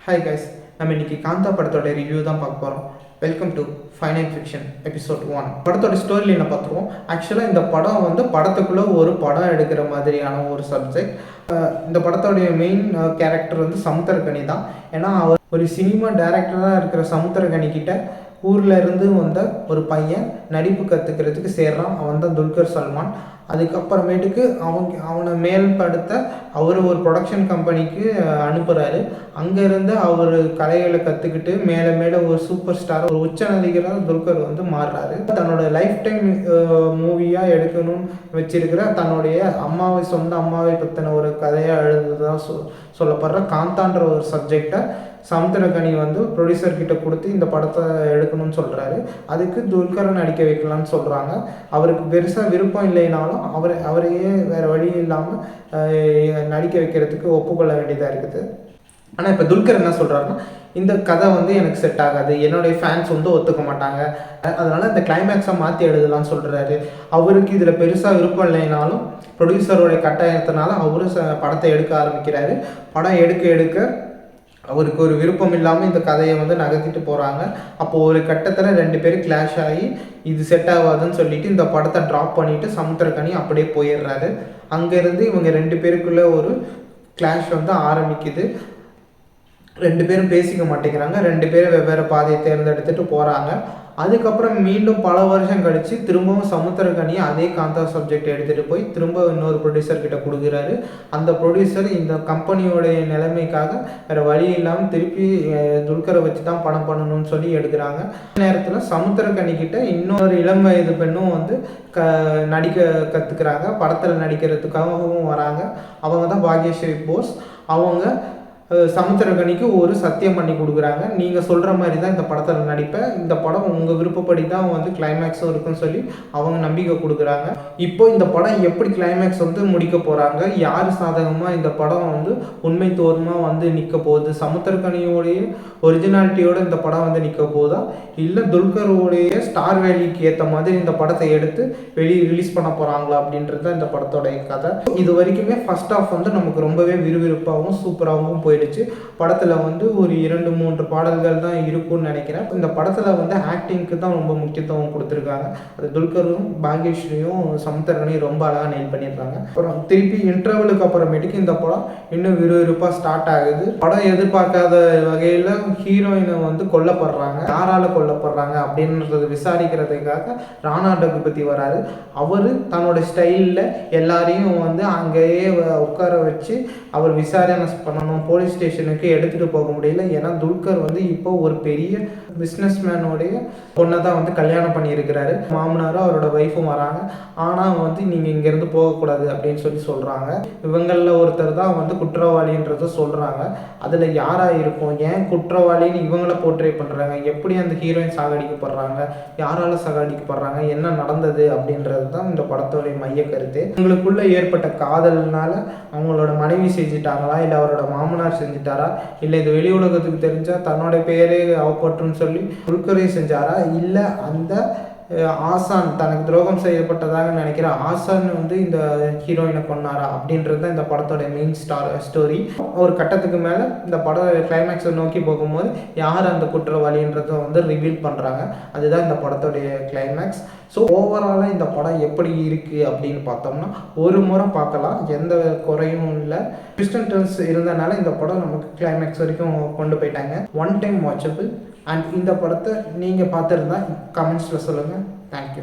Hi guys, நம்ம இன்னைக்கு காந்தா படத்தோட ரிவ்யூ தான் பார்க்க போகிறோம். Welcome to final fiction episode 1. படத்தோட ஸ்டோரியில் என்ன பார்த்துருவோம். ஆக்சுவலாக இந்த படம் படத்துக்குள்ளே ஒரு படம் எடுக்கிற மாதிரியான ஒரு சப்ஜெக்ட். இந்த படத்தோடைய மெயின் கேரக்டர் சமுத்திரக்கனி தான். ஏன்னா அவர் ஒரு சினிமா டைரக்டராக இருக்கிற சமுத்திரக்கனி கிட்ட ஊரில் இருந்து வந்த ஒரு பையன் நடிப்பு கற்றுக்கிறதுக்கு சேர்றான். அவன் தான் துல்கர் சல்மான். அதுக்கப்புறமேட்டுக்கு அவனை மேல்படுத்த அவர் ஒரு ப்ரொடக்ஷன் கம்பெனிக்கு அனுப்புகிறாரு. அங்கேருந்து அவர் கலைகளை கற்றுக்கிட்டு மேலே மேலே ஒரு சூப்பர் ஸ்டார், ஒரு உச்ச நடிகராக துல்கர் மாறுறாரு. தன்னோட லைஃப் டைம் மூவியாக எடுக்கணும்னு வச்சிருக்கிற தன்னுடைய சொந்த அம்மாவை பற்றின ஒரு கதையாக எழுதுதான் சொல்லப்படுற காந்தான்ற ஒரு சப்ஜெக்டை சமுத்திரக்கனி ப்ரொடியூசர்கிட்ட கொடுத்து இந்த படத்தை எடுக்கணும்னு சொல்கிறாரு. அதுக்கு துல்கரை நடிக்க வைக்கலான்னு சொல்கிறாங்க. அவருக்கு பெருசாக விருப்பம் இல்லைனாலும் அவரையே வேறு வழி இல்லாமல் நடிக்க வைக்கிறதுக்கு ஒப்புக்கொள்ள வேண்டியதாக இருக்குது. ஆனால் இப்போ துல்கர் என்ன சொல்கிறாருன்னா, இந்த கதை எனக்கு செட் ஆகாது, என்னுடைய ஃபேன்ஸ் ஒத்துக்க மாட்டாங்க, அதனால் இந்த கிளைமேக்ஸை மாற்றி எழுதலாம்னு சொல்கிறாரு. அவருக்கு இதில் பெருசாக விருப்பம் இல்லைனாலும் ப்ரொடியூசருடைய கட்டாயத்தினால அவரும் படத்தை எடுக்க ஆரம்பிக்கிறாரு. படம் எடுக்க அவருக்கு ஒரு விருப்பம் இல்லாமல் இந்த கதையை நகர்த்திட்டு போகிறாங்க. அப்போது ஒரு கட்டத்தில் 2 பேரும் கிளாஷ் ஆகி இது செட் ஆகாதுன்னு சொல்லிட்டு இந்த படத்தை ட்ராப் பண்ணிவிட்டு சமுத்திரக்கனி அப்படியே போயிடுறாரு. அங்கேருந்து இவங்க 2 பேருக்குள்ளே ஒரு கிளாஷ் ஆரம்பிக்குது. 2 பேரும் பேசிக்க மாட்டேங்கிறாங்க. 2 பேரும் வெவ்வேறு பாதையை தேர்ந்தெடுத்துட்டு போகிறாங்க. அதுக்கப்புறம் மீண்டும் பல வருஷம் கழித்து திரும்பவும் சமுத்திரக்கனியை அதே காந்தா சப்ஜெக்ட் எடுத்துகிட்டு போய் திரும்ப இன்னொரு ப்ரொடியூசர்கிட்ட கொடுக்குறாரு. அந்த ப்ரொடியூசர் இந்த கம்பெனியோடைய நிலைமைக்காக வேறு வழி இல்லாமல் திருப்பி துல்கரை வச்சு தான் படம் பண்ணணும்னு சொல்லி எடுக்கிறாங்க. நேரத்தில் சமுத்திரக்கனிக்கிட்ட இன்னொரு இளம் வயது பெண்ணும் நடிக்க கற்றுக்கிறாங்க. படத்தில் நடிக்கிறதுக்காகவும் வராங்க. அவங்க தான் பாக்யஸ்ரீ போஸ். அவங்க சமுத்திரக்கனிக்கு ஒரு சத்தியம் பண்ணி கொடுக்குறாங்க. நீங்கள் சொல்கிற மாதிரி தான் இந்த படத்தில் நடிப்பேன், இந்த படம் உங்கள் விருப்பப்படி தான் கிளைமேக்ஸும் இருக்குன்னு சொல்லி அவங்க நம்பிக்கை கொடுக்குறாங்க. இப்போ இந்த படம் எப்படி கிளைமேக்ஸ் முடிக்க போகிறாங்க, யார் சாதகமாக இந்த படம் உண்மை தோர்மாக நிற்க போகுது, சமுத்திரக்கனியோடைய ஒரிஜினாலிட்டியோடு இந்த படம் நிற்க போகுதா, இல்லை துல்கருடைய ஸ்டார் வேலிக்கு ஏற்ற மாதிரி இந்த படத்தை எடுத்து வெளியே ரிலீஸ் பண்ண போகிறாங்களா அப்படின்றது தான் இந்த படத்தோடைய கதை. இது வரைக்குமே ஃபர்ஸ்ட் ஆஃப் நமக்கு ரொம்பவே விறுவிறுப்பாகவும் சூப்பராகவும் போயிடுச்சு. படத்தில் ஒரு 2-3 பாடல்கள் தான் இருக்கும்னு நினைக்கிறேன். இந்த படத்தில் ஆக்டிங்க்கு தான் ரொம்ப முக்கியத்துவம் கொடுத்துருக்காங்க. அது துல்கரும் பாக்யஸ்ரீயும் சமுத்திரக்கனியும் ரொம்ப அழகாக நெயில் பண்ணியிருக்காங்க. அப்புறம் திருப்பி இன்டர்வலுக்கு அப்புறமேட்டுக்கு இந்த படம் இன்னும் விறுவிறுப்பாக ஸ்டார்ட் ஆகுது. படம் எதிர்பார்க்காத வகையில் ஹீரோயினை கொல்லப்படுறாங்க. யாரால் கொல்லப்படுறாங்க அப்படின்றத விசாரிக்கிறதுக்காக ராணா டகுபதி வராரு. அவர் தன்னோட ஸ்டைலில் எல்லாரையும் அங்கேயே உட்கார வச்சு அவர் விசாரணை பண்ணணும். போலீஸ் ஸ்டேஷனுக்கு எடுத்துகிட்டு போக முடியல. ஏன்னா துல்கர் இப்போ ஒரு பெரிய பிஸ்னஸ் மேனோடைய பொண்ணை தான் கல்யாணம் பண்ணியிருக்கிறாரு. மாமனாரும் அவரோட ஒய்ஃபும் வராங்க. ஆனால் நீங்கள் இங்கேருந்து போகக்கூடாது அப்படின்னு சொல்கிறாங்க. இவங்களில் ஒருத்தர் தான் குற்றவாளின்றத சொல்கிறாங்க. அதில் யாராக இருக்கும், ஏன் குற்றவாளின்னு இவங்கள போர்ட்ரே பண்ணுறாங்க, எப்படி அந்த ஹீரோயின் சாகடிக்கப்படுறாங்க, யாரால் சாகடிக்கப்படுறாங்க, என்ன நடந்தது அப்படின்றது தான் இந்த படத்தோடைய மைய கருத்து. இவங்களுக்குள்ளே ஏற்பட்ட காதல்னால அவங்களோட மனைவி செஞ்சுட்டாங்களா, இல்லை அவரோட மாமனார் செஞ்சுட்டாரா, இல்லை இது வெளி உலகத்துக்கு தெரிஞ்சால் தன்னோட பேரே அவப்பட்டுன்னு சொல்லி துல்கரே செஞ்சாரா, இல்லை அந்த ஆசான் தனக்கு துரோகம் செய்யப்பட்டதாக நினைக்கிற ஆசான் இந்த ஹீரோயினை கொண்டாரா அப்படின்றது தான் இந்த படத்தோட மெயின் ஸ்டோரி. ஒரு கட்டத்துக்கு மேலே இந்த படம் கிளைமேக்ஸை நோக்கி போகும்போது யார் அந்த குற்றவாளின்றதை ரிவீல் பண்ணுறாங்க. அதுதான் இந்த படத்தோடைய கிளைமேக்ஸ். ஸோ ஓவராலாக இந்த படம் எப்படி இருக்குது அப்படின்னு பார்த்தோம்னா ஒரு முறை பார்க்கலாம், எந்த குறையும் இல்லை. ட்விஸ்ட் அண்ட் டர்ன்ஸ் இருந்தனால இந்த படம் நமக்கு கிளைமேக்ஸ் வரைக்கும் கொண்டு போயிட்டாங்க. One time watchable. அண்ட் இந்த படத்தை நீங்கள் பார்த்துருந்தா கமெண்ட்ஸில் சொல்லுங்கள். தேங்க்யூ.